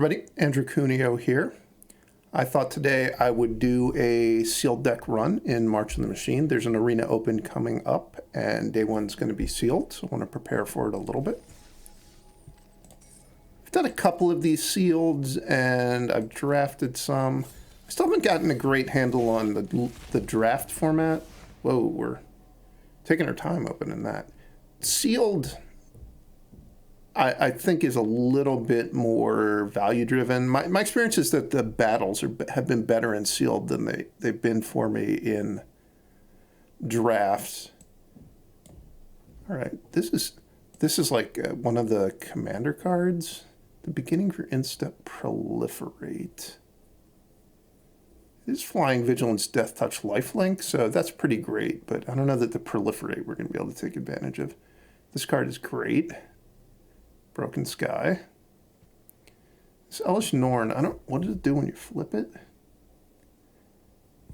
everybody, Andrew Cuneo here. I thought today I would do a sealed deck run in March of the Machine. There's an Arena Open coming up, and day one's going to be sealed, so I want to prepare for it a little bit. I've done a couple of these sealeds, and I've drafted some. I still haven't gotten a great handle on the draft format. Whoa, we're taking our time opening that. Sealed, I think, is a little bit more value-driven. My experience is that the battles have been better in sealed than they've been for me in drafts. All right, this is like one of the commander cards. The beginning for Instep Proliferate. It is Flying Vigilance, Death Touch, Lifelink, so that's pretty great, but I don't know that the Proliferate we're going to be able to take advantage of. This card is great. Broken Sky. This Elish Norn, what does it do when you flip it?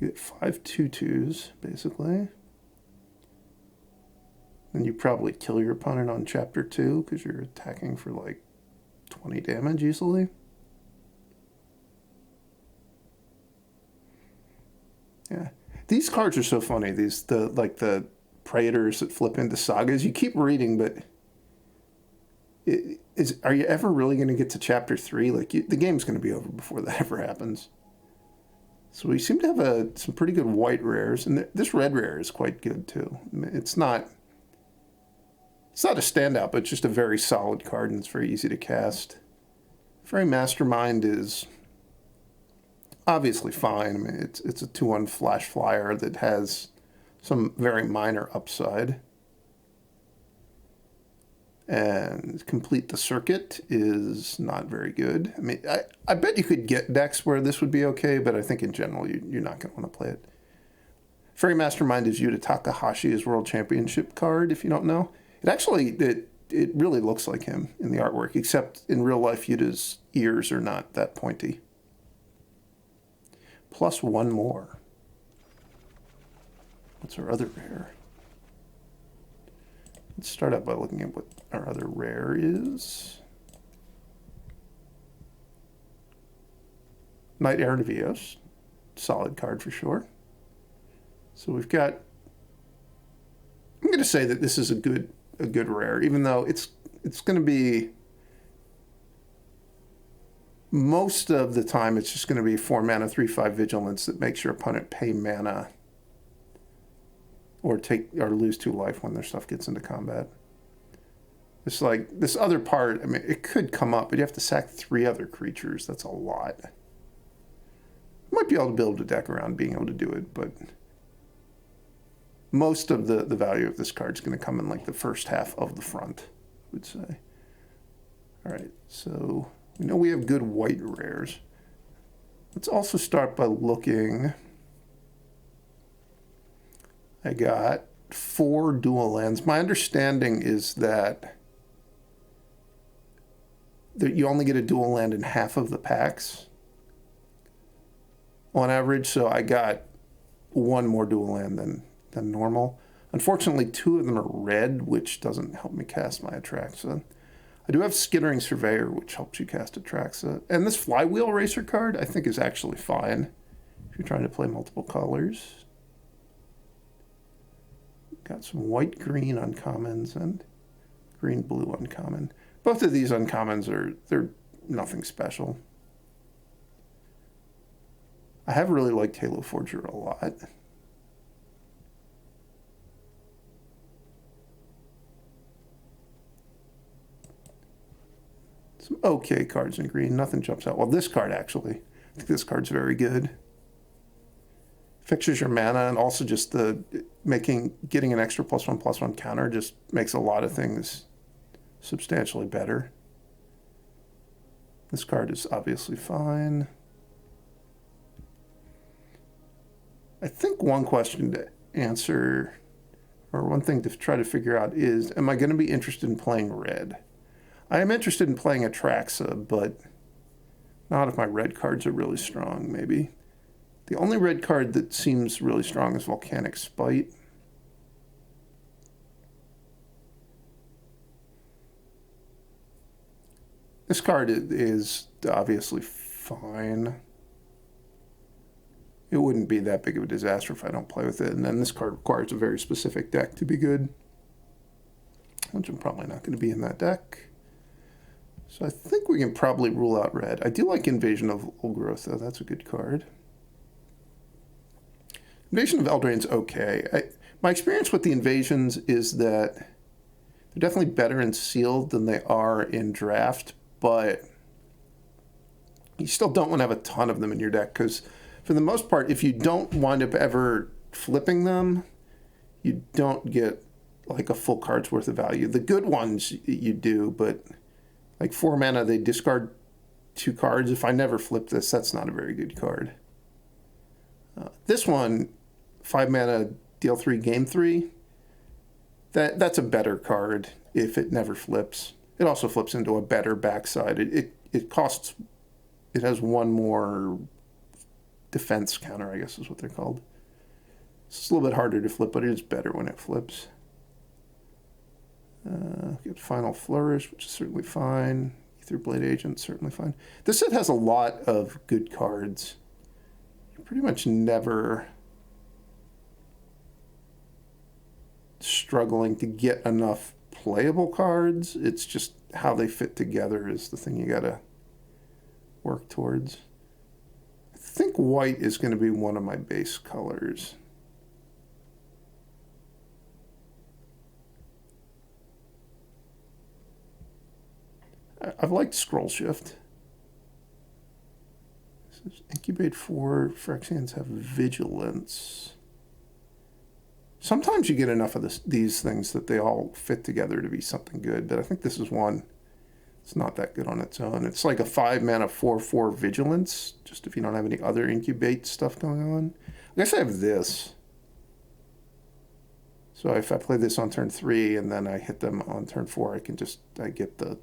You get 5 2/2s, basically. And you probably kill your opponent on Chapter 2 because you're attacking for like 20 damage easily. Yeah. These cards are so funny. The Praetors that flip into sagas. You keep reading, but are you ever really going to get to Chapter 3? The game's going to be over before that ever happens. So we seem to have some pretty good white rares, and this red rare is quite good too. I mean, it's not a standout, but it's just a very solid card, and it's very easy to cast. Fairy Mastermind is obviously fine. I mean, it's a 2/1 flash flyer that has some very minor upside. And Complete the Circuit is not very good. I mean, I bet you could get decks where this would be okay, but I think in general you're not going to want to play it. Fairy Mastermind is Yuta Takahashi's World Championship card, if you don't know. It really looks like him in the artwork, except in real life Yuta's ears are not that pointy. Plus one more. What's our other rare? Let's start out by looking at what our other rare is. Knight Heir Navios. Solid card for sure. So we've got... I'm going to say that this is a good rare, even though it's going to be... Most of the time, it's just going to be 4 mana, 3/5 Vigilance that makes your opponent pay mana or lose 2 life when their stuff gets into combat. It's like this other part. I mean, it could come up, but you have to sack 3 other creatures. That's a lot. You might be able to build a deck around being able to do it, but most of the value of this card is going to come in like the first half of the front, I would say. All right, so we know we have good white rares. Let's also start by looking. I got 4 dual lands. My understanding is that you only get a dual land in half of the packs on average, so I got 1 more dual land than normal. Unfortunately, 2 of them are red, which doesn't help me cast my Atraxa. I do have Skittering Surveyor, which helps you cast Atraxa. And this Flywheel Racer card, I think, is actually fine if you're trying to play multiple colors. Got some white-green uncommons and green-blue uncommon. Both of these uncommons they're nothing special. I have really liked Halo Forger a lot. Some okay cards in green. Nothing jumps out. Well, this card actually. I think this card's very good. Fixtures your mana, and also just getting an extra +1/+1 counter just makes a lot of things substantially better. This card is obviously fine. I think one question to answer, or one thing to try to figure out is, am I going to be interested in playing red? I am interested in playing Atraxa, but not if my red cards are really strong, maybe. The only red card that seems really strong is Volcanic Spite. This card is obviously fine. It wouldn't be that big of a disaster if I don't play with it. And then this card requires a very specific deck to be good, which I'm probably not going to be in that deck. So I think we can probably rule out red. I do like Invasion of Old Growth, though. That's a good card. Invasion of Eldraine's okay. My experience with the invasions is that they're definitely better in sealed than they are in draft, but you still don't want to have a ton of them in your deck because for the most part, if you don't wind up ever flipping them, you don't get like a full card's worth of value. The good ones you do, but like 4 mana, they discard 2 cards. If I never flip this, that's not a very good card. This one, 5 mana, deal 3, game 3, that's a better card if it never flips. It also flips into a better backside. It costs, it has 1 more defense counter, I guess is what they're called. It's a little bit harder to flip, but it is better when it flips. Get Final Flourish, which is certainly fine. Etherblade Agent, certainly fine. This set has a lot of good cards. You're pretty much never struggling to get enough playable cards. It's just how they fit together is the thing you gotta work towards. I think white is going to be one of my base colors. I've liked Scroll Shift. Incubate 4, Phyrexians have Vigilance. Sometimes you get enough of these things that they all fit together to be something good, but I think this is one. It's not that good on its own. It's like a 5 mana 4/4 Vigilance, just if you don't have any other incubate stuff going on. I guess I have this. So if I play this on turn 3 and then I hit them on turn 4, I get the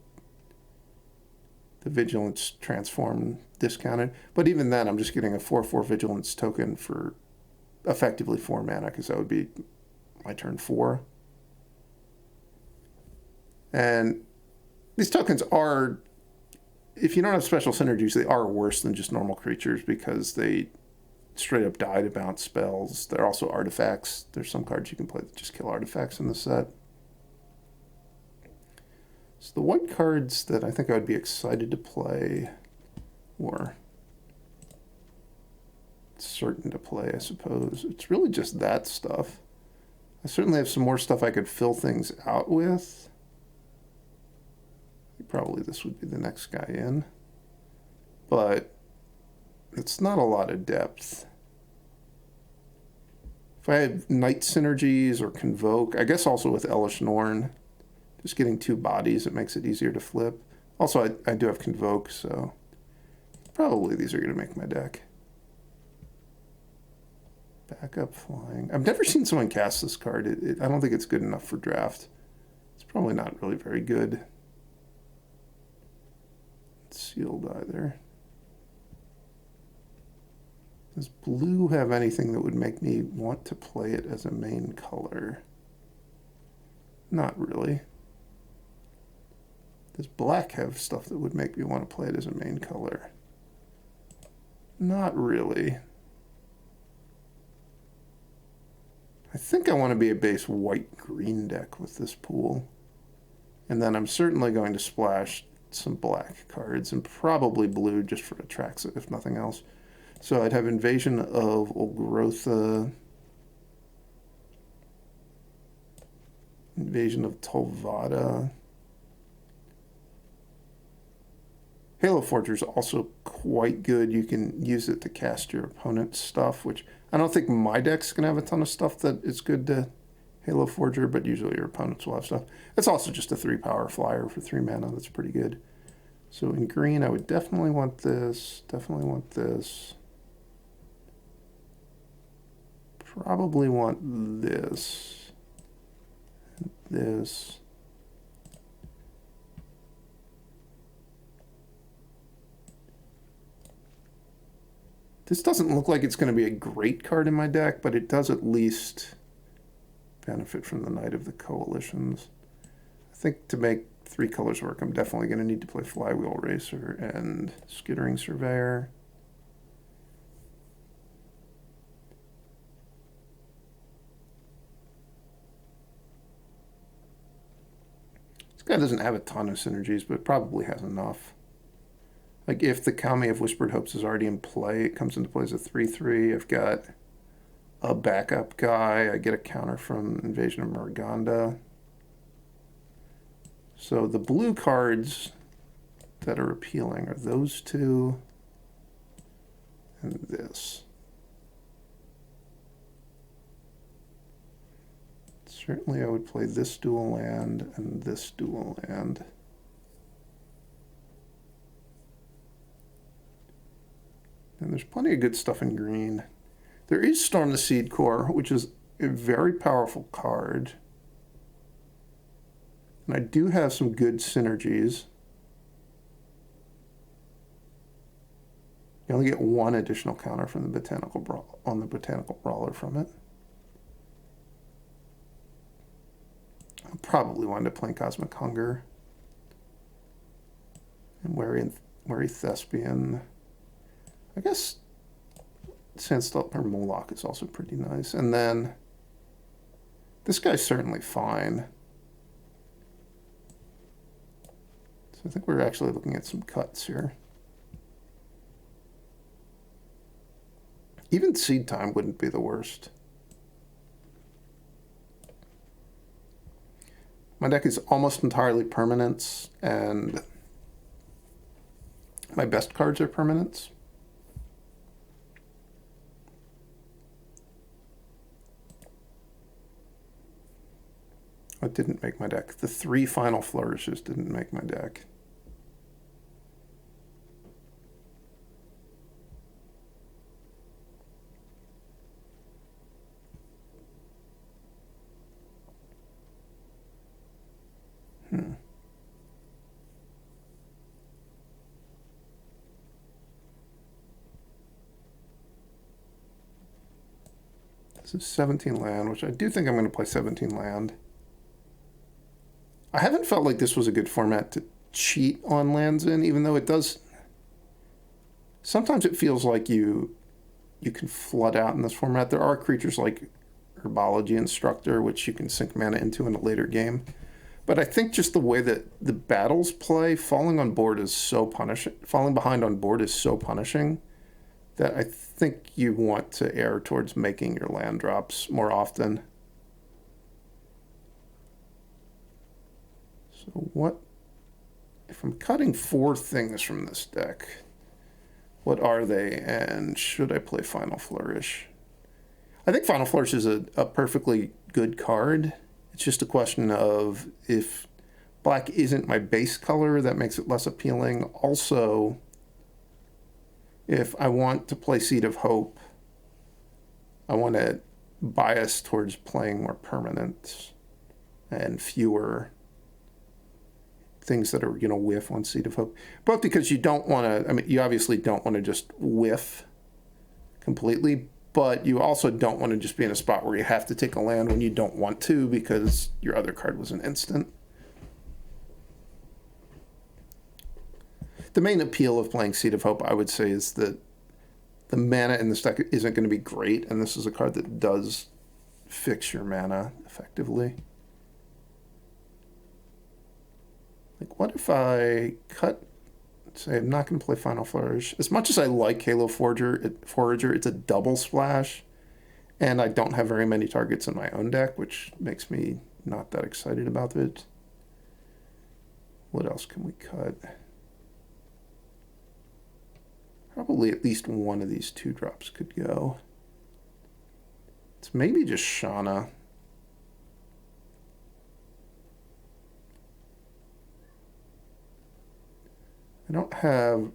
Vigilance transform discounted. But even then, I'm just getting a 4/4 Vigilance token for effectively 4 mana, because that would be my turn 4. And these tokens are, if you don't have special synergies, they are worse than just normal creatures because they straight up die to bounce spells. They're also artifacts. There's some cards you can play that just kill artifacts in the set. So the white cards that I think I would be excited to play, or certain to play, I suppose, it's really just that stuff. I certainly have some more stuff I could fill things out with. Probably this would be the next guy in. But it's not a lot of depth. If I had Night Synergies or Convoke, I guess also with Elish Norn, just getting 2 bodies, it makes it easier to flip. Also, I do have Convoke, so probably these are going to make my deck. Backup Flying. I've never seen someone cast this card. I don't think it's good enough for draft. It's probably not really very good. Sealed either. Does blue have anything that would make me want to play it as a main color? Not really. Does black have stuff that would make me want to play it as a main color? Not really. I think I want to be a base white-green deck with this pool. And then I'm certainly going to splash some black cards and probably blue just for Atraxa, if nothing else. So I'd have Invasion of Olgrotha, Invasion of Tolvada. Halo Forger is also quite good. You can use it to cast your opponent's stuff, which I don't think my deck's going to have a ton of stuff that is good to Halo Forger, but usually your opponents will have stuff. It's also just a 3-power flyer for 3 mana. That's pretty good. So in green, I would definitely want this. Definitely want this. Probably want this. This. This doesn't look like it's going to be a great card in my deck, but it does at least benefit from the Knight of the Coalitions. I think to make 3 colors work, I'm definitely going to need to play Flywheel Racer and Skittering Surveyor. This guy doesn't have a ton of synergies, but probably has enough. Like, if the Kami of Whispered Hopes is already in play, it comes into play as a 3/3. I've got a backup guy. I get a counter from Invasion of Murganda. So the blue cards that are appealing are those two and this. Certainly I would play this dual land and this dual land. And there's plenty of good stuff in green. There is Storm the Seed Core, which is a very powerful card. And I do have some good synergies. You only get one additional counter from the Botanical Brawler from it. I'll probably wind up playing Cosmic Hunger. And Wary Thespian. I guess Sandstalker Moloch is also pretty nice. And then this guy's certainly fine. So I think we're actually looking at some cuts here. Even Seed Time wouldn't be the worst. My deck is almost entirely permanents, and my best cards are permanents. It didn't make my deck. The 3 Final Flourishes didn't make my deck. This is 17 land, which I do think I'm going to play 17 land. I haven't felt like this was a good format to cheat on lands in, even though it does. Sometimes it feels like you can flood out in this format. There are creatures like Herbology Instructor, which you can sink mana into in a later game. But I think just the way that the battles play, falling behind on board is so punishing that I think you want to err towards making your land drops more often. So what, if I'm cutting 4 things from this deck, what are they, and should I play Final Flourish? I think Final Flourish is a perfectly good card. It's just a question of if black isn't my base color, that makes it less appealing. Also, if I want to play Seed of Hope, I want to bias towards playing more permanents and fewer things that are, whiff on Seed of Hope. Both because you don't want to, you obviously don't want to just whiff completely, but you also don't want to just be in a spot where you have to take a land when you don't want to because your other card was an instant. The main appeal of playing Seed of Hope, I would say, is that the mana in this deck isn't going to be great, and this is a card that does fix your mana effectively. Like, what if I say I'm not going to play Final Flourish? As much as I like Halo Forager, it's a double splash, and I don't have very many targets in my own deck, which makes me not that excited about it. What else can we cut? Probably at least one of these 2-drops could go. It's maybe just Shauna. I don't have...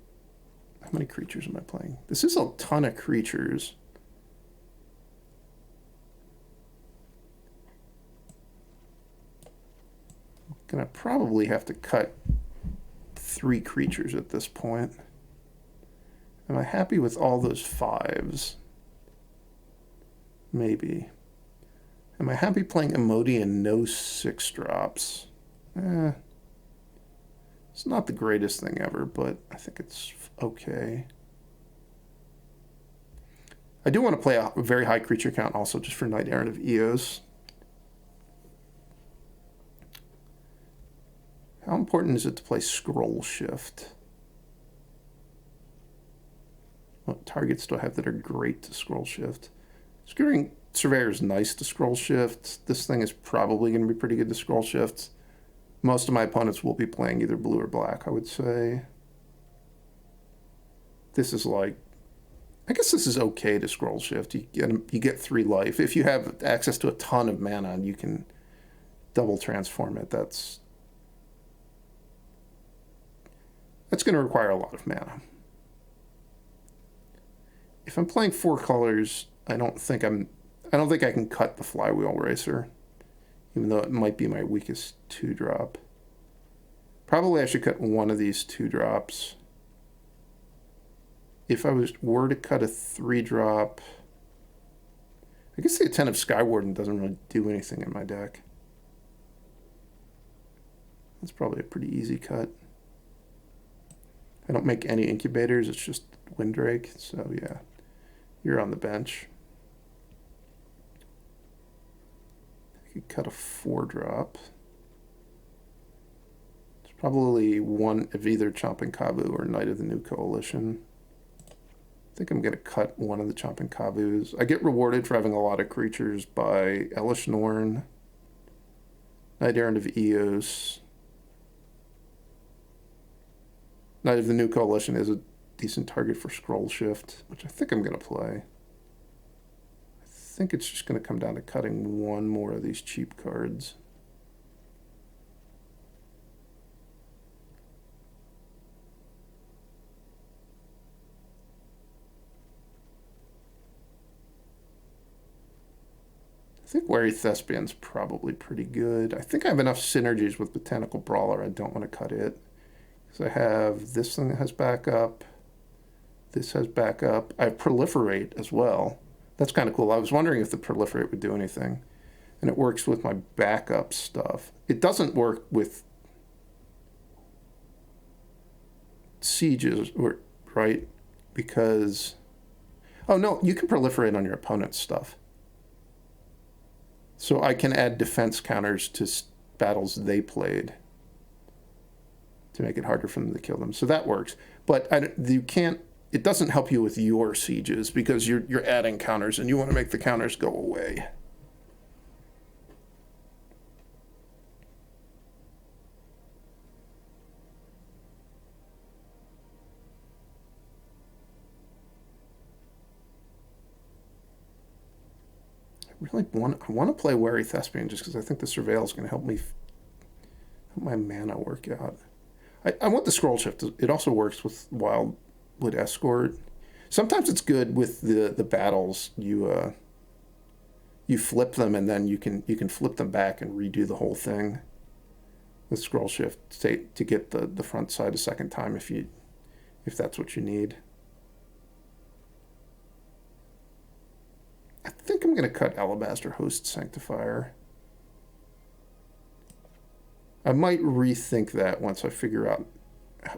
How many creatures am I playing? This is a ton of creatures. I'm gonna probably have to cut 3 creatures at this point. Am I happy with all those 5s? Maybe. Am I happy playing Emodi and no 6-drops? It's not the greatest thing ever, but I think it's okay. I do want to play a very high creature count also just for Knight Errant of Eos. How important is it to play Scroll Shift? What targets do I have that are great to Scroll Shift? Skittering Surveyor is nice to Scroll Shift. This thing is probably going to be pretty good to Scroll Shift. Most of my opponents will be playing either blue or black, I would say. This is like, I guess this is okay to Scroll Shift. You get 3 life. If you have access to a ton of mana and you can double transform it, that's going to require a lot of mana. If I'm playing 4 colors, I don't think I can cut the Flywheel Racer, even though it might be my weakest 2-drop. Probably I should cut one of these 2-drops. If I were to cut a 3-drop, I guess the Attentive Skywarden doesn't really do anything in my deck. That's probably a pretty easy cut. I don't make any incubators, it's just Windrake, so yeah, you're on the bench. I could cut a 4-drop. It's probably one of either Chomping Kavu or Knight of the New Coalition. I think I'm going to cut one of the Chomping Kavus. I get rewarded for having a lot of creatures by Elish Norn, Knight Errant of Eos. Knight of the New Coalition is a decent target for Scroll Shift, which I think I'm going to play. I think it's just going to come down to cutting one more of these cheap cards. I think Wary Thespian's probably pretty good. I think I have enough synergies with Botanical Brawler. I don't want to cut it. So I have this thing that has backup. This has backup. I have Proliferate as well. That's kind of cool. I was wondering if the Proliferate would do anything. And it works with my backup stuff. It doesn't work with sieges, right? Because... oh, no, you can Proliferate on your opponent's stuff. So I can add defense counters to battles they played to make it harder for them to kill them. So that works. But you can't, it doesn't help you with your sieges because you're adding counters and you want to make the counters go away. I want to play Wary Thespian just because I think the Surveil is going to help my mana work out. I want the Scroll Shift. It also works with Wildwood Escort. Sometimes it's good with the battles. You flip them and then you can flip them back and redo the whole thing with Scroll Shift to get the front side a second time if that's what you need. I think I'm going to cut Alabaster Host Sanctifier. I might rethink that once I figure out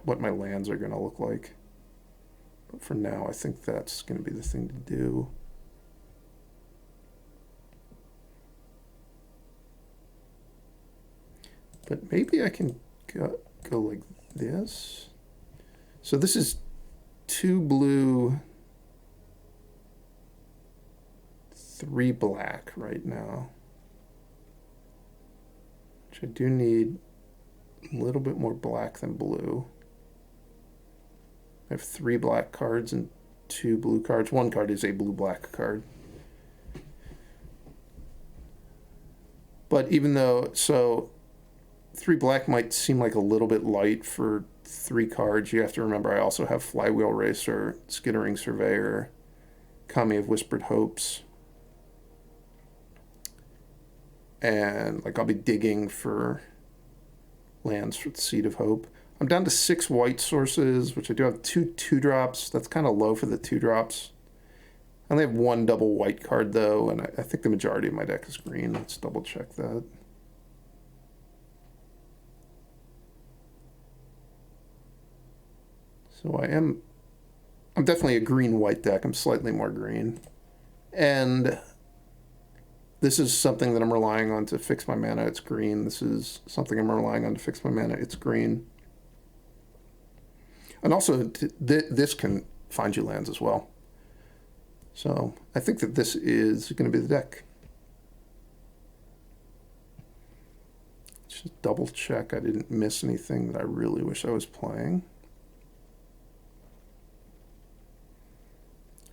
what my lands are going to look like. But for now, I think that's going to be the thing to do. But maybe I can go like this. So this is 2 blue, 3 black right now. Which I do need a little bit more black than blue. I have 3 black cards and 2 blue cards. 1 card is a blue-black card. But even though, so 3 black might seem like a little bit light for 3 cards, you have to remember I also have Flywheel Racer, Skittering Surveyor, Kami of Whispered Hopes. And like I'll be digging for lands for the Seed of Hope. I'm down to 6 white sources, which I do have 2 2-drops. That's kind of low for the 2-drops. I only have 1 double white card though, and I think the majority of my deck is green. Let's double check that. So I'm definitely a green-white deck. I'm slightly more green. And this is something that I'm relying on to fix my mana. It's green. This is something I'm relying on to fix my mana. It's green. And also, this can find you lands as well. So I think that this is going to be the deck. Just double check I didn't miss anything that I really wish I was playing.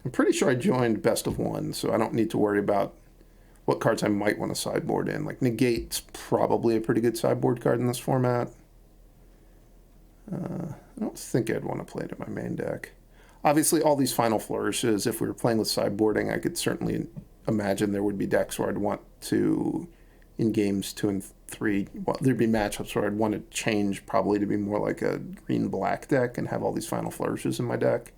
I'm pretty sure I joined best of one, so I don't need to worry about what cards I might want to sideboard in. Like Negate's probably a pretty good sideboard card in this format. I don't think I'd want to play it in my main deck. Obviously, all these Final Flourishes, if we were playing with sideboarding, I could certainly imagine there would be decks where I'd want to, in games 2 and 3, well, there'd be matchups where I'd want to change probably to be more like a green-black deck and have all these Final Flourishes in my deck.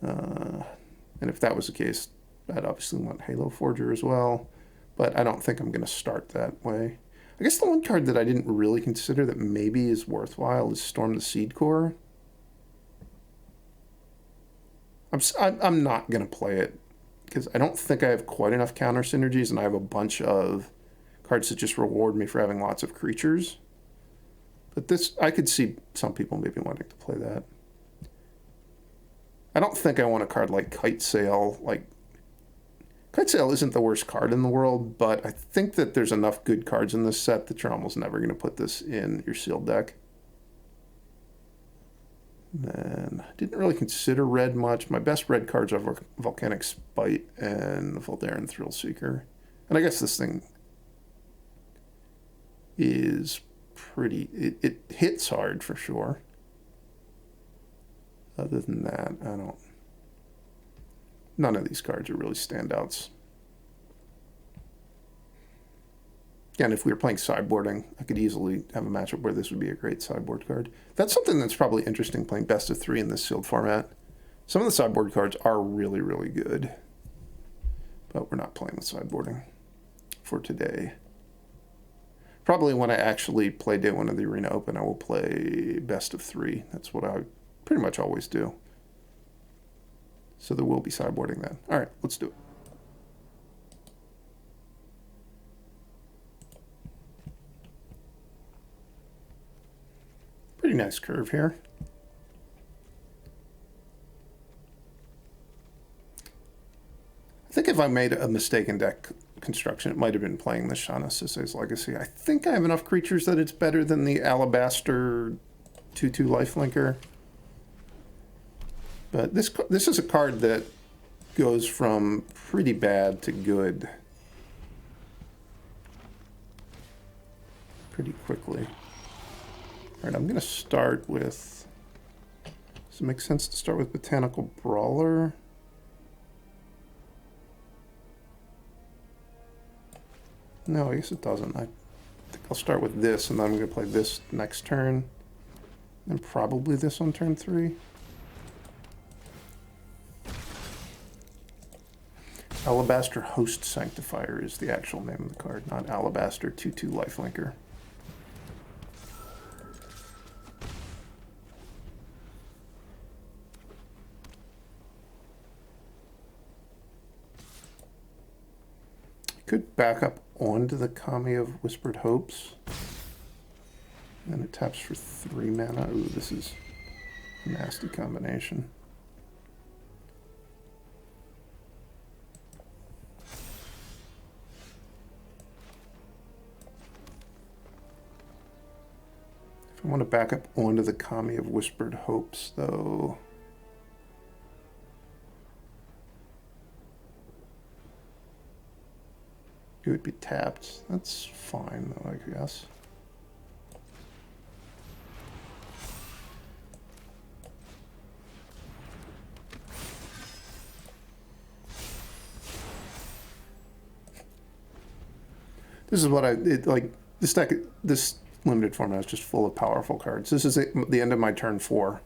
And if that was the case, I'd obviously want Halo Forger as well, but I don't think I'm going to start that way. I guess the one card that I didn't really consider that maybe is worthwhile is Storm the Seed Core. I'm not going to play it because I don't think I have quite enough counter synergies, and I have a bunch of cards that just reward me for having lots of creatures. But this, I could see some people maybe wanting to play that. I don't think I want a card like Kite Sail. Like, Kite Sail isn't the worst card in the world, but I think that there's enough good cards in this set that you're almost never going to put this in your sealed deck. Then I didn't really consider red much. My best red cards are Volcanic Spite and Voldaren Thrillseeker. And I guess this thing is pretty... It hits hard for sure. Other than that, none of these cards are really standouts. And if we were playing sideboarding, I could easily have a matchup where this would be a great sideboard card. That's something that's probably interesting playing best of 3 in this sealed format. Some of the sideboard cards are really, really good. But we're not playing with sideboarding for today. Probably when I actually play day 1 of the Arena Open, I will play best of 3. That's what I pretty much always do. So there will be sideboarding then. All right, let's do it. Pretty nice curve here. I think if I made a mistaken deck construction, it might have been playing the Shana Sisei's Legacy. I think I have enough creatures that it's better than the Alabaster 2/2 lifelinker. But this is a card that goes from pretty bad to good pretty quickly. All right, I'm going to start with... Does it make sense to start with Botanical Brawler? No, I guess it doesn't. I think I'll start with this, and then I'm going to play this next turn. And probably this on turn 3. Alabaster Host Sanctifier is the actual name of the card, not Alabaster 2/2 lifelinker. Could back up onto the Kami of Whispered Hopes. And it taps for 3 mana. Ooh, this is a nasty combination. If I want to back up onto the Kami of Whispered Hopes, though... it would be tapped. That's fine, though, I guess. This is what like. This deck, this limited format is just full of powerful cards. This is the end of my turn 4,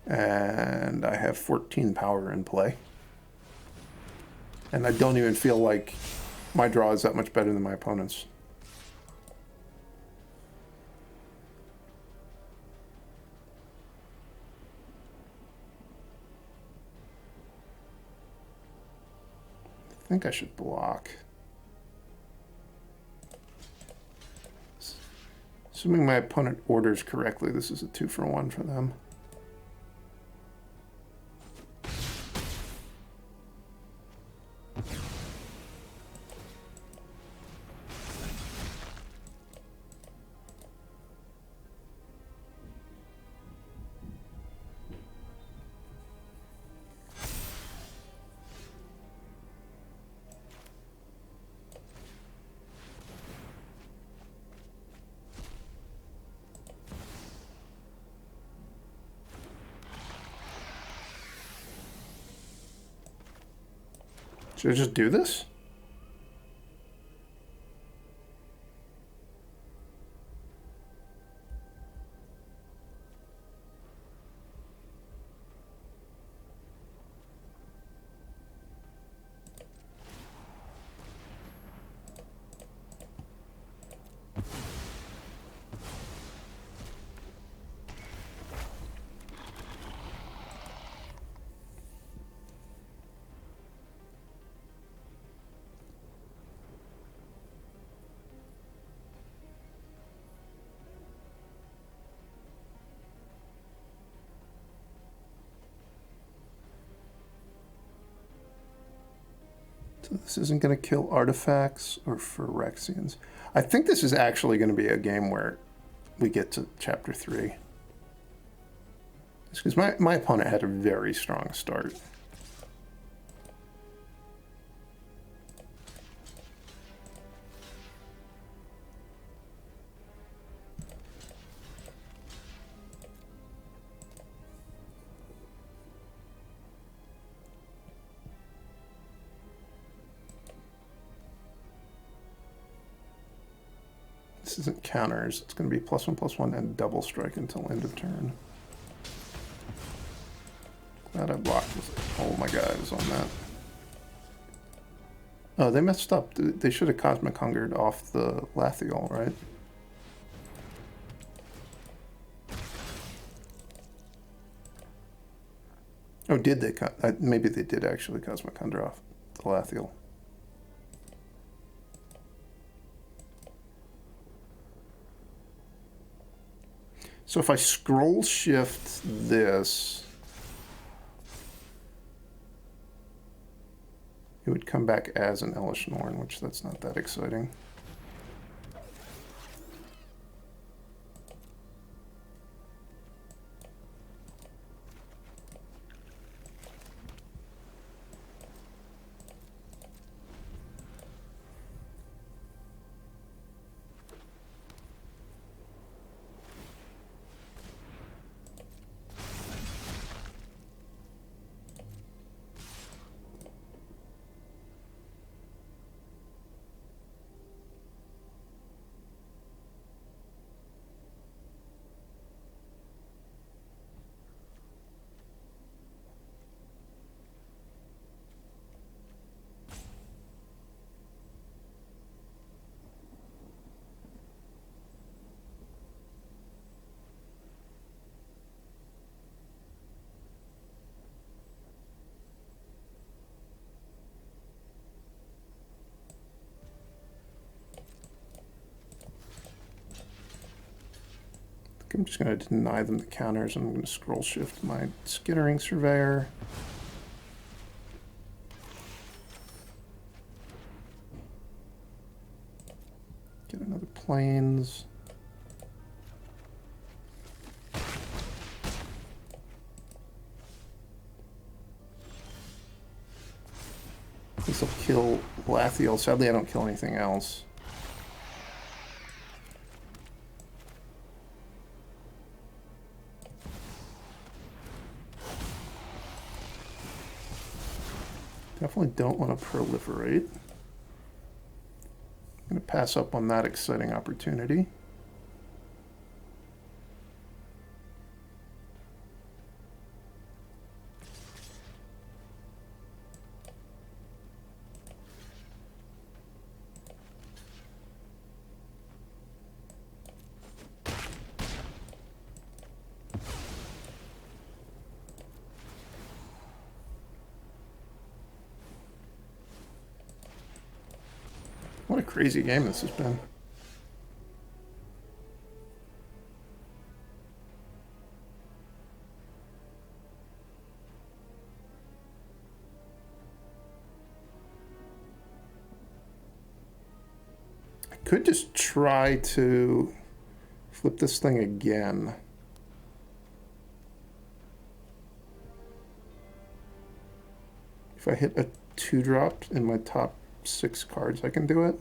and I have 14 power in play. And I don't even feel like my draw is that much better than my opponent's. think I should block. Assuming my opponent orders correctly, this is a 2-for-1 for them. Should I just do this? So this isn't going to kill artifacts or Phyrexians. I think this is actually going to be a game where we get to chapter 3. It's because my opponent had a very strong start. This isn't counters. It's going to be +1/+1 and double strike until end of turn. Glad I blocked this. Oh my god, I was on that. Oh, they messed up. They should have Cosmic Hungered off the Lathiel, right? Oh, did they? Maybe they did actually Cosmic Hunger off the Lathiel. So if I scroll shift this, it would come back as an Elish Norn, which that's not that exciting. I'm just going to deny them the counters. I'm going to scroll shift my Skittering Surveyor. Get another Plains. This will kill Lathiel. Sadly, I don't kill anything else. Definitely don't want to proliferate. I'm going to pass up on that exciting opportunity. What a crazy game this has been. I could just try to flip this thing again. If I hit a 2-drop in my top 6 cards, I can do it.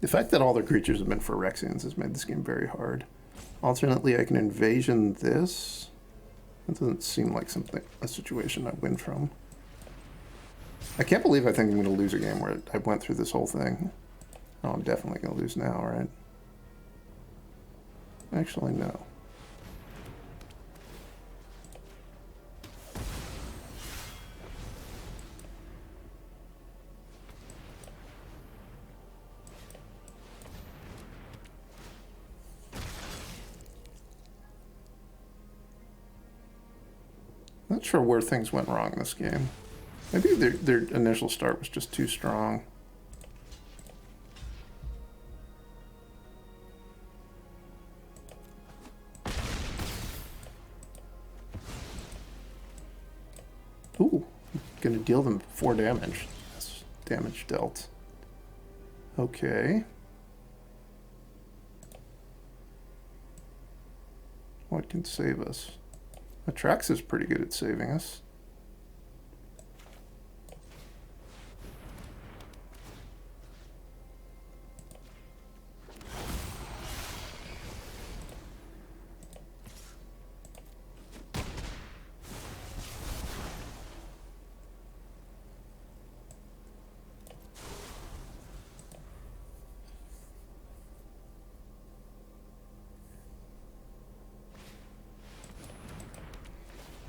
The fact that all their creatures have been Phyrexians has made this game very hard. Alternately, I can invasion this. That doesn't seem like a situation I win from. I can't believe I think I'm going to lose a game where I went through this whole thing. Oh, I'm definitely going to lose now, right? Actually, no. Not sure where things went wrong in this game. Maybe their initial start was just too strong. Ooh, gonna deal them 4 damage. That's damage dealt. Okay. What can save us? Atrax is pretty good at saving us.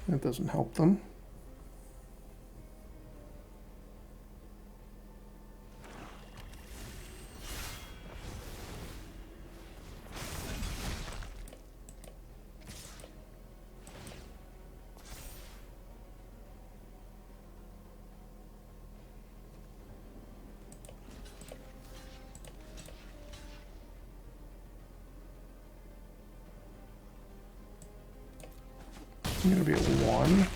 That doesn't help them. I'm gonna be at 1.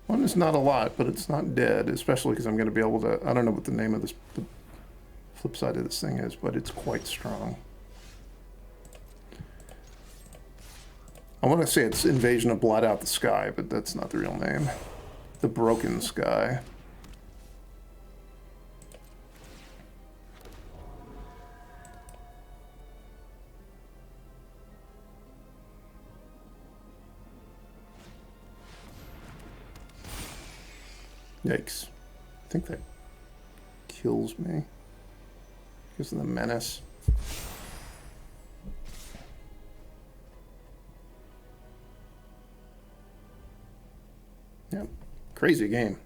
1 is not a lot, but it's not dead, especially because I'm gonna be able to, I don't know what the name of the flip side of this thing is, but it's quite strong. I want to say it's Invasion of Blot Out the Sky, but that's not the real name. The Broken Sky. Yikes. I think that kills me because of the menace. Yep. Crazy game.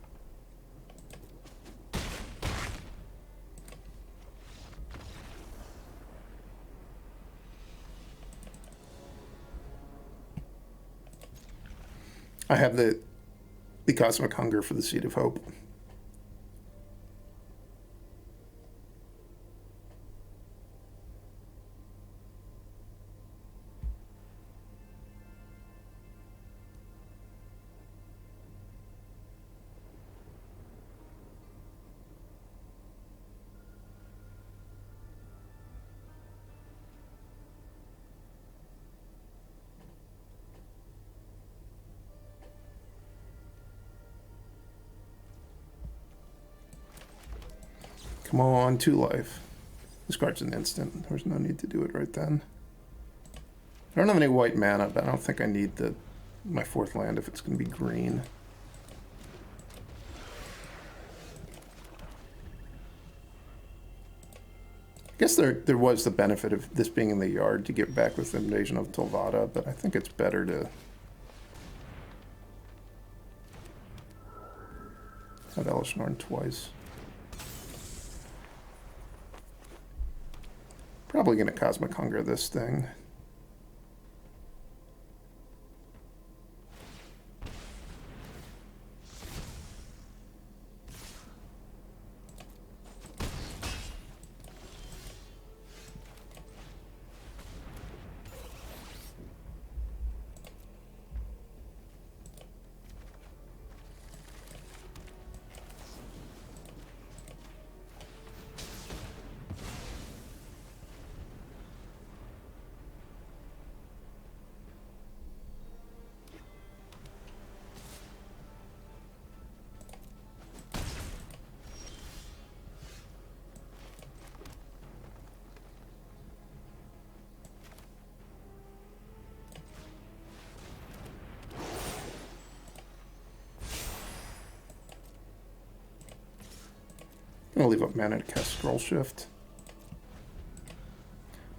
I have the Cosmic Hunger for the Seed of Hope. Come on, 2 life. This card's an instant. There's no need to do it right then. I don't have any white mana, but I don't think I need my 4th land if it's going to be green. I guess there was the benefit of this being in the yard to get back with Invasion of Telvada, but I think it's better to have Elesh Norn twice. Probably going to Cosmic Hunger this thing. I'm gonna leave up mana to cast Scroll Shift.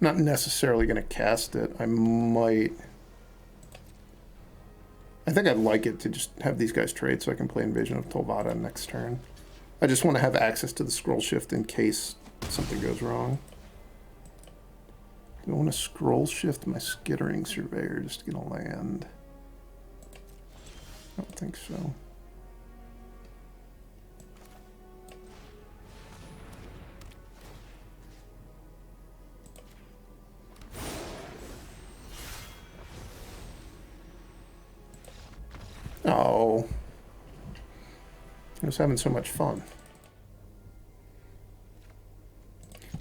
I'm not necessarily gonna cast it. I might. I think I'd like it to just have these guys trade so I can play Invasion of Tolvada next turn. I just want to have access to the Scroll Shift in case something goes wrong. Do I want to Scroll Shift my Skittering Surveyor just to get a land? I don't think so. Oh. I was having so much fun.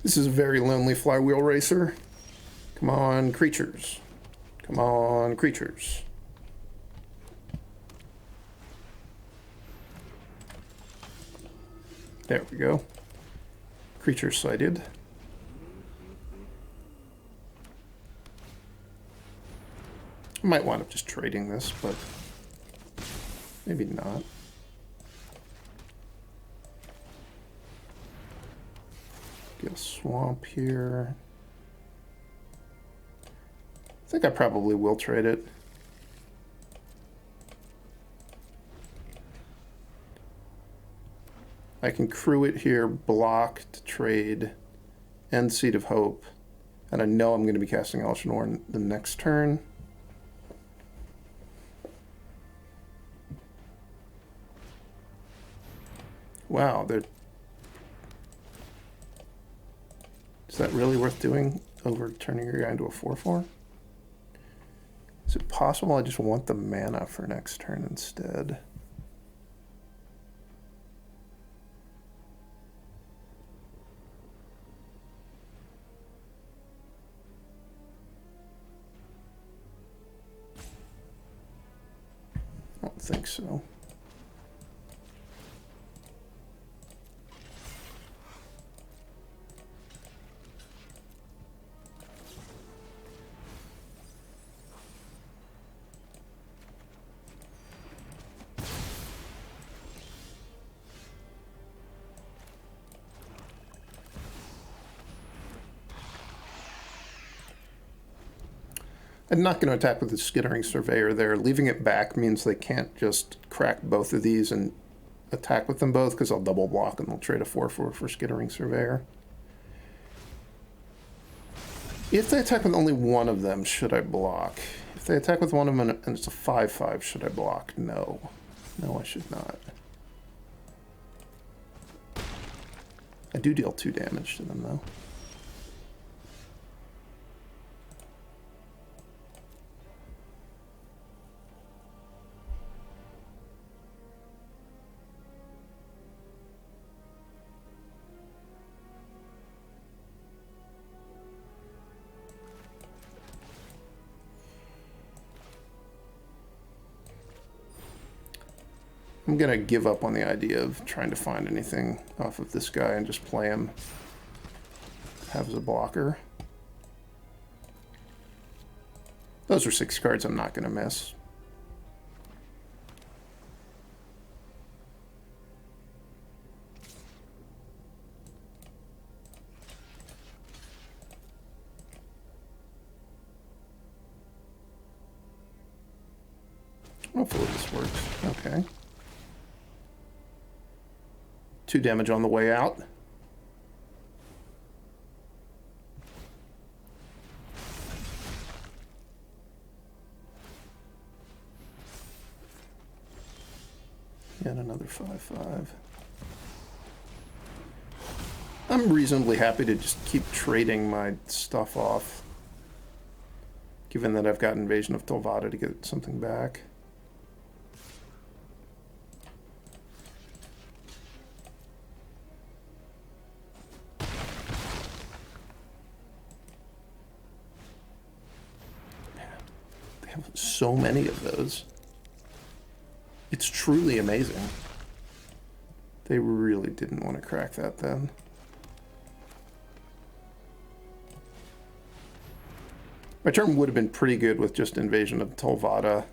This is a very lonely flywheel racer. Come on, creatures. Come on, creatures. There we go. Creature sighted. I might wind up just trading this, but maybe not. Get a swamp here. I think I probably will trade it. I can crew it here, block to trade, end Seed of Hope, and I know I'm going to be casting Elesh Norn the next turn. Wow, is that really worth doing, over turning your guy into a 4/4? Is it possible I just want the mana for next turn instead? I don't think so. I'm not going to attack with the Skittering Surveyor there. Leaving it back means they can't just crack both of these and attack with them both, because I'll double block and they'll trade a 4/4 for Skittering Surveyor. If they attack with only one of them, should I block? If they attack with one of them and it's a 5/5, should I block? No. No, I should not. I do deal 2 damage to them, though. I'm going to give up on the idea of trying to find anything off of this guy and just play him, have as a blocker. Those are 6 cards I'm not going to miss. Hopefully this works. Okay. 2 damage on the way out. And another 5/5. I'm reasonably happy to just keep trading my stuff off, given that I've got Invasion of Tolvada to get something back. So many of those. It's truly amazing. They really didn't want to crack that then. My turn would have been pretty good with just Invasion of Tolvada.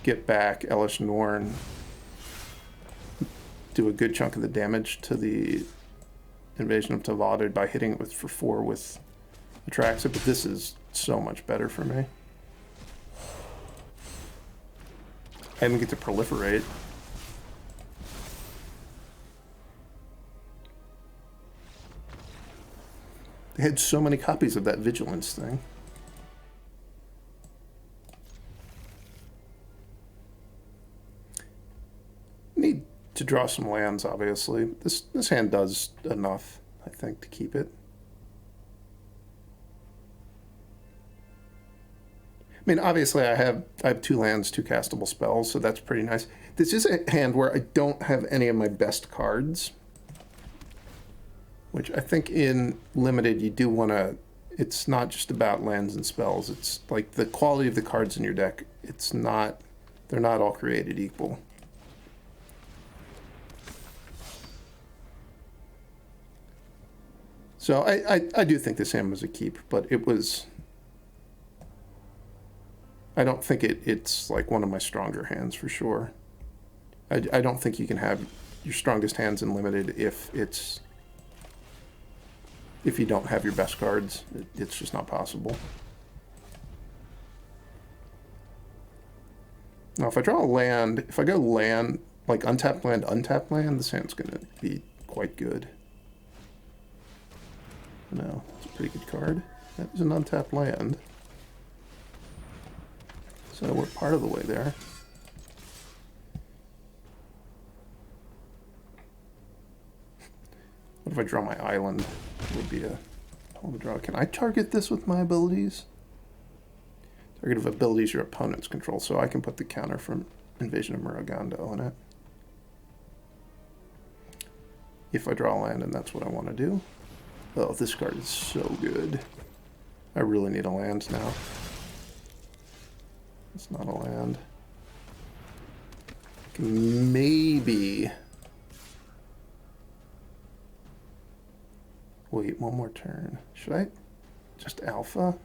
Get back Elesh Norn. do a good chunk of the damage to the Invasion of Tavada by hitting it with for 4 with Atraxa, but this is so much better for me. I didn't get to proliferate. They had so many copies of that Vigilance thing. Need to draw some lands, obviously. This hand does enough, I think, to keep it. I mean, obviously I have 2 lands, 2 castable spells, so that's pretty nice. This is a hand where I don't have any of my best cards, which I think in Limited you do want to... It's not just about lands and spells. It's like the quality of the cards in your deck. It's not... They're not all created equal. So I do think this hand was a keep, but it was... I don't think it's like one of my stronger hands for sure. I don't think you can have your strongest hands in Limited if you don't have your best cards. It's just not possible. Now, if I draw a land, if I go land, like untapped land, this hand's going to be quite good. No, it's a pretty good card. That is an untapped land. So we're part of the way there. What if I draw my island? It would be a hell of a draw. Can I target this with my abilities? Target of abilities your opponents control, so I can put the counter from Invasion of Muruganda on it. If I draw land, and that's what I want to do. Oh, this card is so good. I really need a land now. It's not a land. Maybe... Wait, one more turn. Should I just alpha?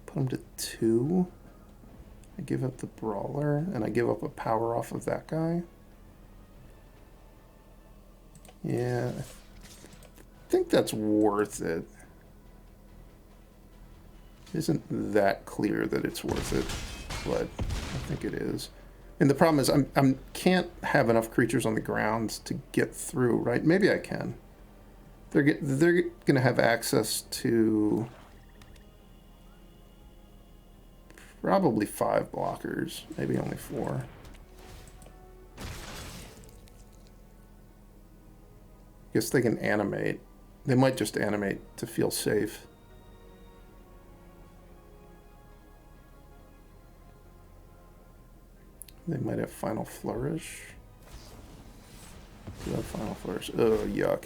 Put him to 2. I give up the Brawler, and I give up a power off of that guy. Yeah, I think that's worth it. Isn't that clear that it's worth it, but I think it is. And the problem is I can't have enough creatures on the ground to get through, right? Maybe I can. They're going to have access to probably 5 blockers, maybe only 4. Guess they can animate. They might just animate to feel safe. They might have Final Flourish. Do have Final Flourish. Oh, yuck.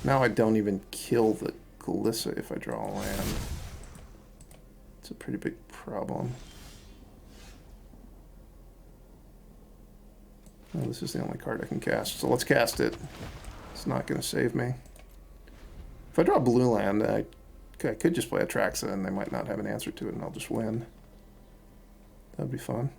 Now I don't even kill the Glissa if I draw a land. It's a pretty big problem. Oh, this is the only card I can cast, so let's cast it. It's not going to save me. If I draw a blue land, I could just play Atraxa and they might not have an answer to it and I'll just win. That'd be fun.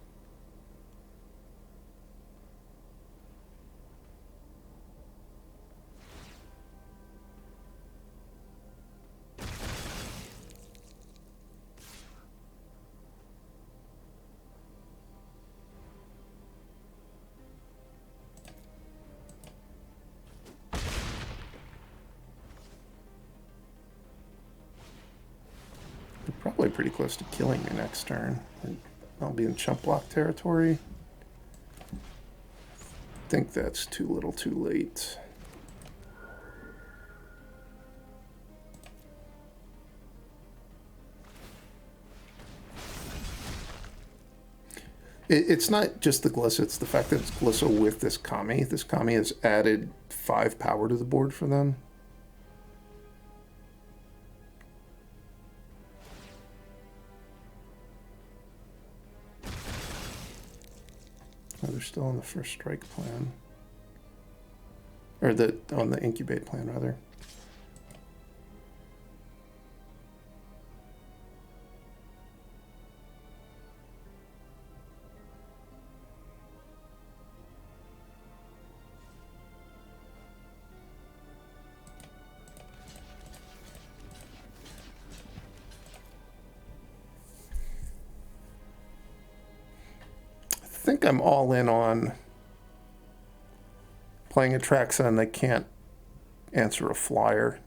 Probably pretty close to killing me next turn. I'll be in chump block territory. I think that's too little too late. It's not just the Glissa, it's the fact that it's Glissa with this Kami. This Kami has added 5 power to the board for them. Oh, they're still on the first strike plan. Or on the incubate plan, rather. think I'm all in on playing a Traxa and they can't answer a flyer.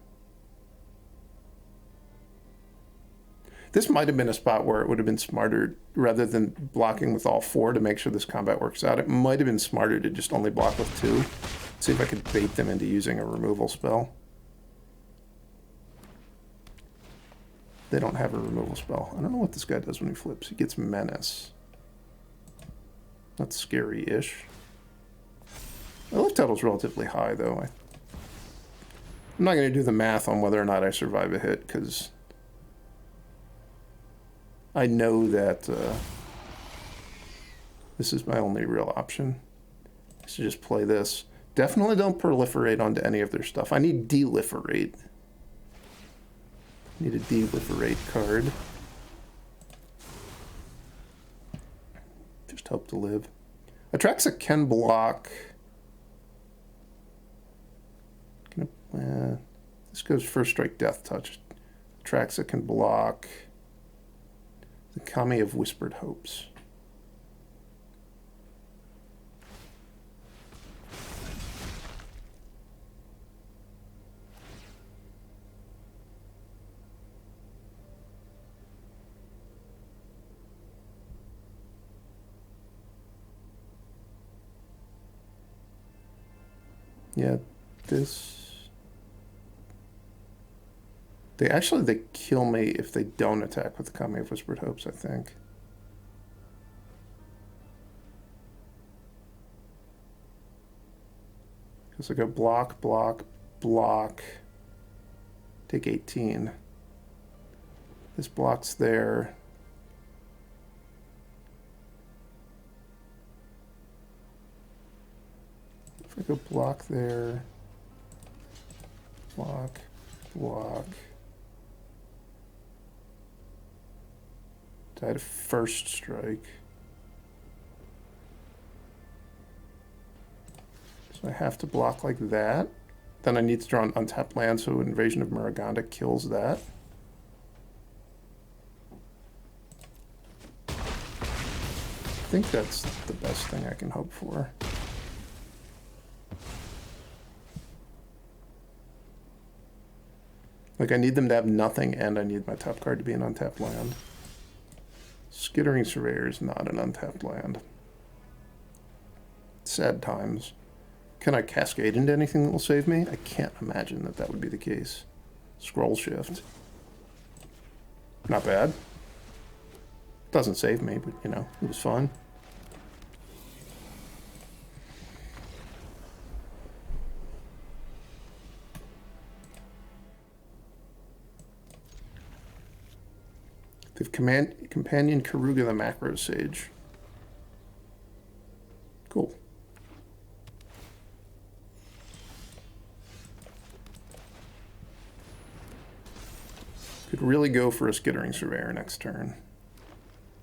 This might have been a spot where it would have been smarter, rather than blocking with all 4 to make sure this combat works out, it might have been smarter to just only block with 2. See if I could bait them into using a removal spell. They don't have a removal spell. I don't know what this guy does when he flips. He gets Menace. That's scary-ish. My life total's relatively high, though. I'm not going to do the math on whether or not I survive a hit, because I know that this is my only real option. I should just play this. Definitely don't proliferate onto any of their stuff. I need Deliferate. Need a Deliferate card. Just hope to live. Atraxa can block. This goes First Strike, Death Touch. Atraxa can block the Kami of Whispered Hopes. Yeah, this... They kill me if they don't attack with the Kami of Whispered Hopes, I think. Because I go block, block, block. Take 18. This blocks there. If I go block there, block, block. Die to First Strike. So I have to block like that. Then I need to draw an untapped land, so Invasion of Maragonda kills that. I think that's the best thing I can hope for. Like, I need them to have nothing, and I need my top card to be an untapped land. Skittering Surveyor is not an untapped land. Sad times. Can I cascade into anything that will save me? I can't imagine that that would be the case. Scroll Shift. Not bad. Doesn't save me, but, you know, it was fun. They've Companion Karuga the Macro Sage. Cool. Could really go for a Skittering Surveyor next turn.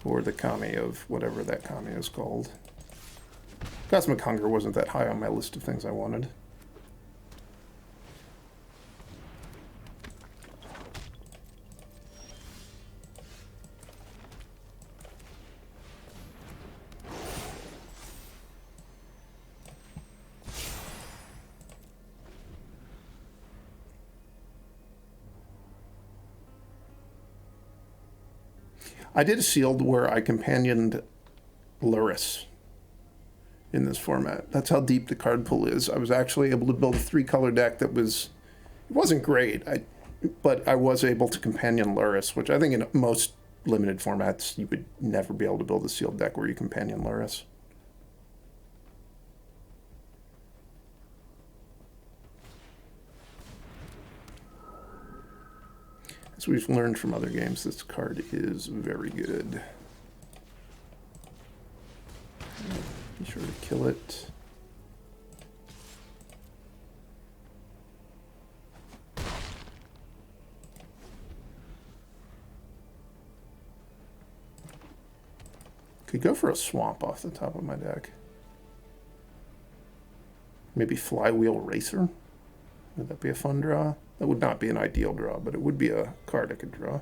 Or the Kami of whatever that Kami is called. Cosmic Hunger wasn't that high on my list of things I wanted. I did a sealed where I companioned Luris in this format. That's how deep the card pool is. I was actually able to build a 3-color deck that was... It wasn't great, but I was able to companion Luris, which I think in most limited formats you would never be able to build a sealed deck where you companion Luris. As we've learned from other games, this card is very good. Be sure to kill it. Could go for a swamp off the top of my deck. Maybe Flywheel Racer? Would that be a fun draw? That would not be an ideal draw, but it would be a card I could draw.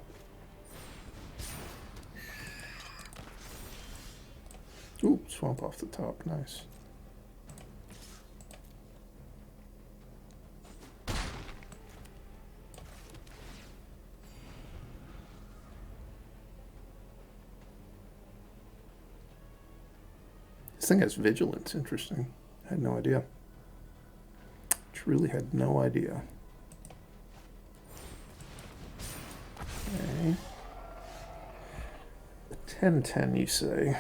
Ooh, swamp off the top, nice. This thing has vigilance, interesting. I had no idea. Truly had no idea. Okay. 10-10, you say?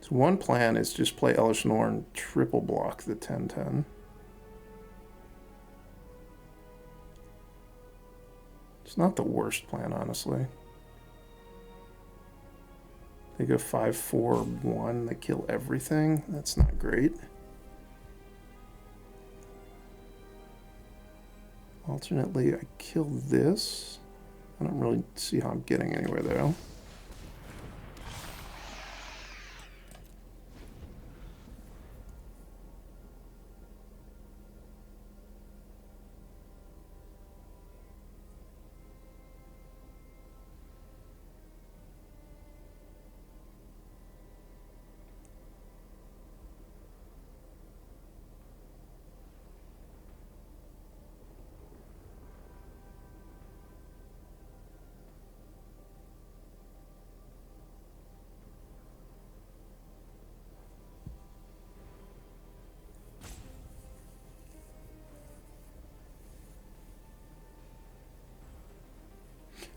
So one plan is just play Elishnorn and triple block the 10-10. It's not the worst plan, honestly. They go 5-4-1, they kill everything. That's not great. Alternately, I kill this. I don't really see how I'm getting anywhere though.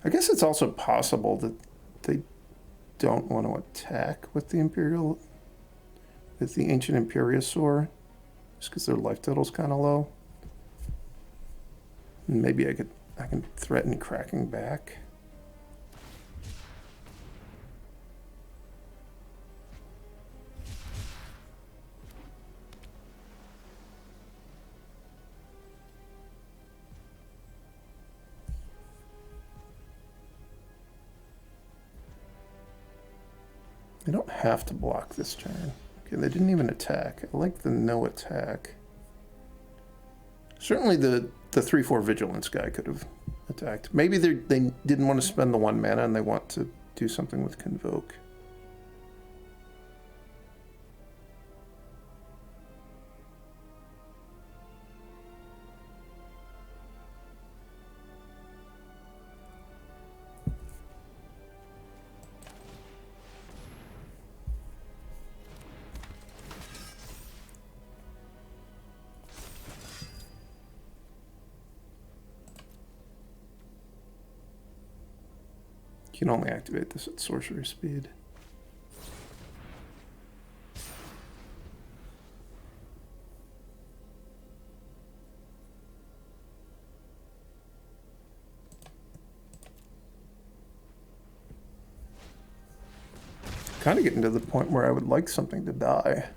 I guess it's also possible that they don't want to attack with the Ancient Imperiosaur, just because their life total's kind of low. And maybe I can threaten cracking back. They don't have to block this turn. Okay, they didn't even attack. I like the no attack. Certainly the 3-4 vigilance guy could have attacked. Maybe they didn't want to spend the 1 mana and they want to do something with Convoke. You can only activate this at sorcery speed. Kind of getting to the point where I would like something to die.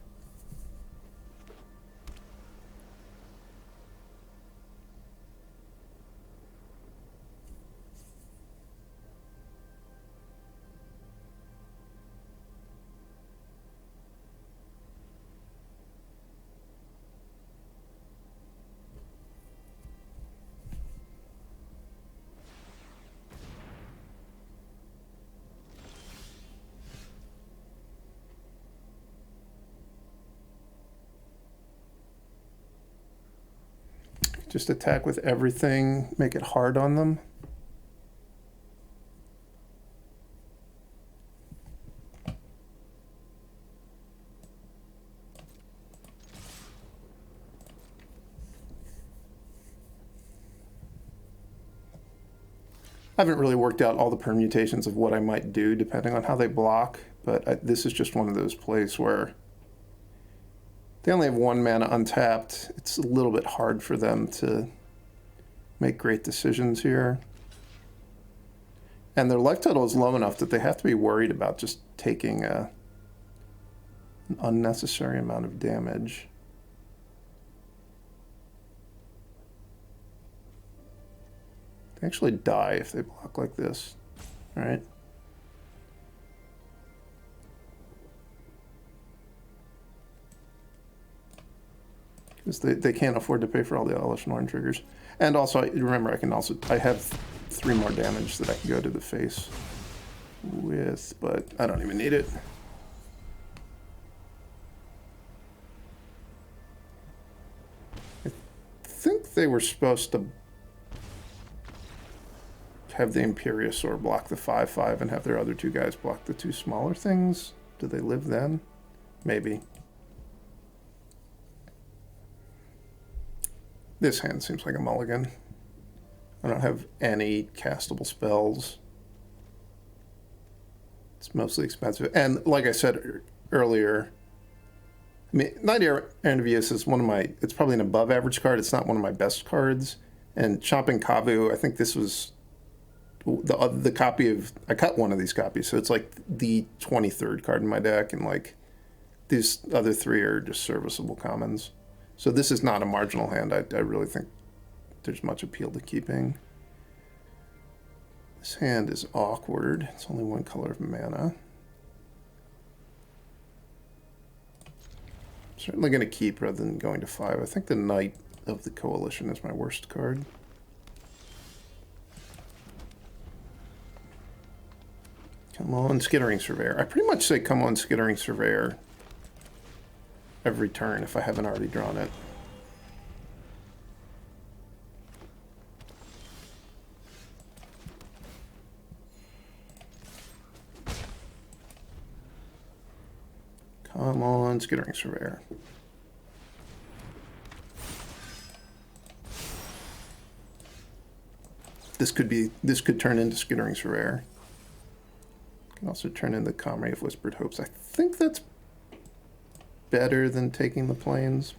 Just attack with everything, make it hard on them. I haven't really worked out all the permutations of what I might do depending on how they block, but this is just one of those plays where they only have 1 mana untapped. It's a little bit hard for them to make great decisions here. And their life total is low enough that they have to be worried about just taking an unnecessary amount of damage. They actually die if they block like this, right? because they can't afford to pay for all the Elish Norn triggers. And also, remember, I have 3 more damage that I can go to the face with, but I don't even need it. I think they were supposed to have the Imperiosaur block the 5/5 and have their other 2 guys block the 2 smaller things. Do they live then? Maybe. This hand seems like a mulligan. I don't have any castable spells. It's mostly expensive. And like I said earlier, I mean, Knight Ernavius is one of my, it's probably an above average card. It's not one of my best cards. And Chomping Kavu, I think this was the copy of, I cut one of these copies. So it's like the 23rd card in my deck. And like these other 3 are just serviceable commons. So this is not a marginal hand. I really think there's much appeal to keeping. This hand is awkward. It's only 1 color of mana. Certainly going to keep rather than going to 5. I think the Knight of the Coalition is my worst card. Come on, Skittering Surveyor. I pretty much say come on, Skittering Surveyor every turn if I haven't already drawn it. Come on, Skittering Surveyor. This could turn into Skittering Surveyor. Can also turn into Comrade of Whispered Hopes. I think that's better than taking the plains.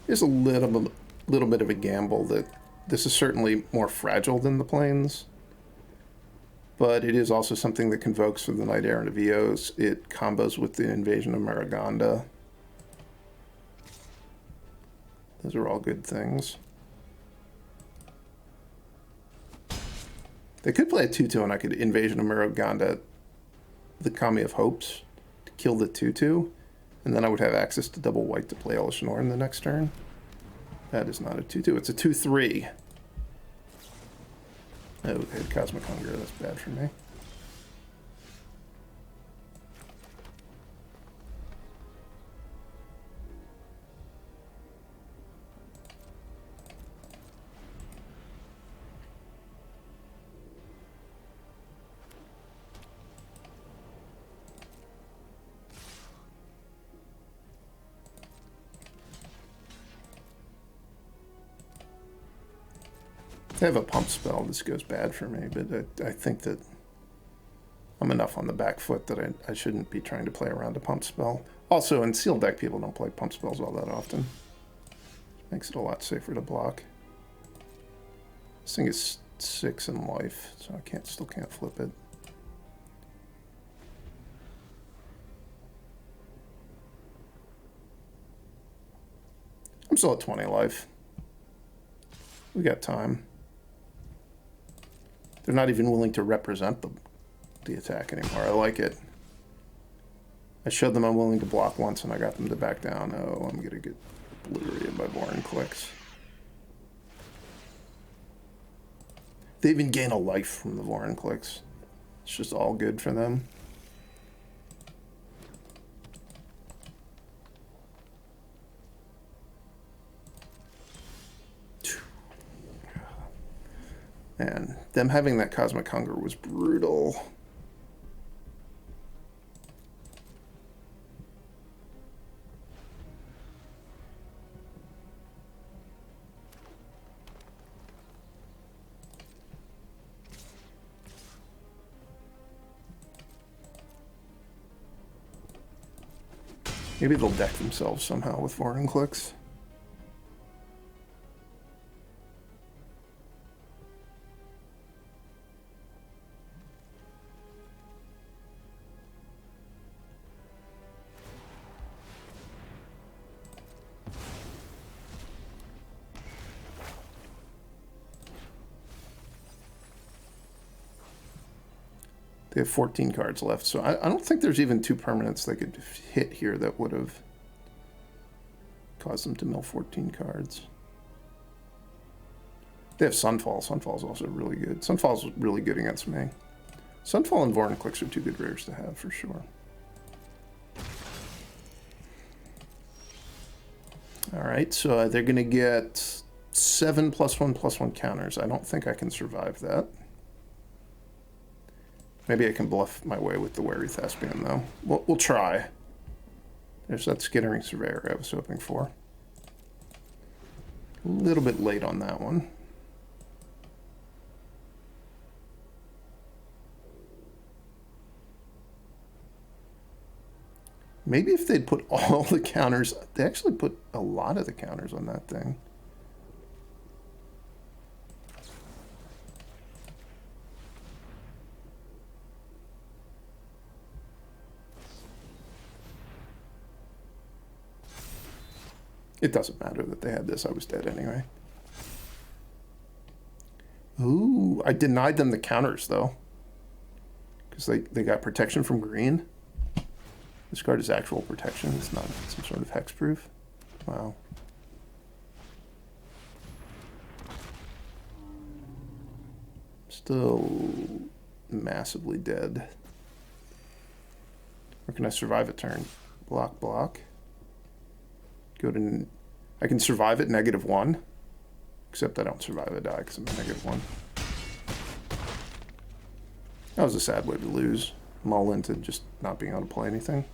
There's a little bit of a gamble that this is certainly more fragile than the plains, but it is also something that convokes for the Knight Errant of Eos. It combos with the Invasion of Maragonda. Those are all good things. They could play a 2/2 and I could Invasion of Maragonda, the Kami of Hopes, to kill the 2/2, and then I would have access to double white to play Elish Norn the next turn. That is not a 2/2, it's a 2/3. Oh, they had Cosmic Hunger, that's bad for me. I have a pump spell, this goes bad for me, but I think that I'm enough on the back foot that I shouldn't be trying to play around a pump spell. Also, in sealed deck, people don't play pump spells all that often. Makes it a lot safer to block. This thing is 6 in life, so I still can't flip it. I'm still at 20 life. We got time. They're not even willing to represent the attack anymore. I like it. I showed them I'm willing to block once and I got them to back down. Oh, I'm going to get obliterated by Boring Clicks. They even gain a life from the Vorin Clicks. It's just all good for them. Man, them having that Cosmic Hunger was brutal. Maybe they'll deck themselves somehow with Vorin Clicks. They have 14 cards left, so I don't think there's even 2 permanents they could hit here that would have cause them to mill 14 cards. They have Sunfall. Sunfall's also really good. Sunfall's really good against me. Sunfall and Vorinclex are two good rares to have for sure. Alright, so they're going to get 7 +1/+1 counters. I don't think I can survive that. Maybe I can bluff my way with the Wary Thespian, though. We'll try. There's that Skittering Surveyor I was hoping for. A little bit late on that one. Maybe if they'd put all the counters... They actually put a lot of the counters on that thing. It doesn't matter that they had this. I was dead anyway. Ooh, I denied them the counters, though. Because they got protection from green. This card is actual protection. It's not some sort of hexproof. Wow. Still massively dead. Or can I survive a turn? Block, block. Go to... I can survive at -1. Except I don't survive a die because I'm at -1. That was a sad way to lose. Mull into just not being able to play anything.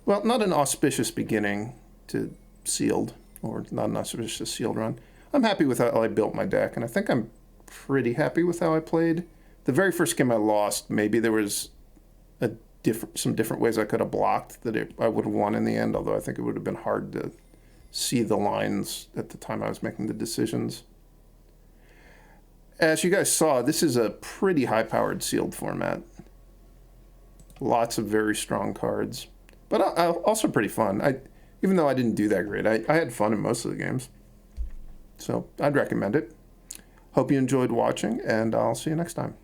Well, not an auspicious beginning to sealed, or not an auspicious sealed run. I'm happy with how I built my deck, and I think I'm pretty happy with how I played. The very first game I lost, maybe there was some different ways I could have blocked that I would have won in the end, although I think it would have been hard to see the lines at the time I was making the decisions. As you guys saw, this is a pretty high-powered sealed format. Lots of very strong cards. But also pretty fun. Even though I didn't do that great, I had fun in most of the games. So I'd recommend it. Hope you enjoyed watching, and I'll see you next time.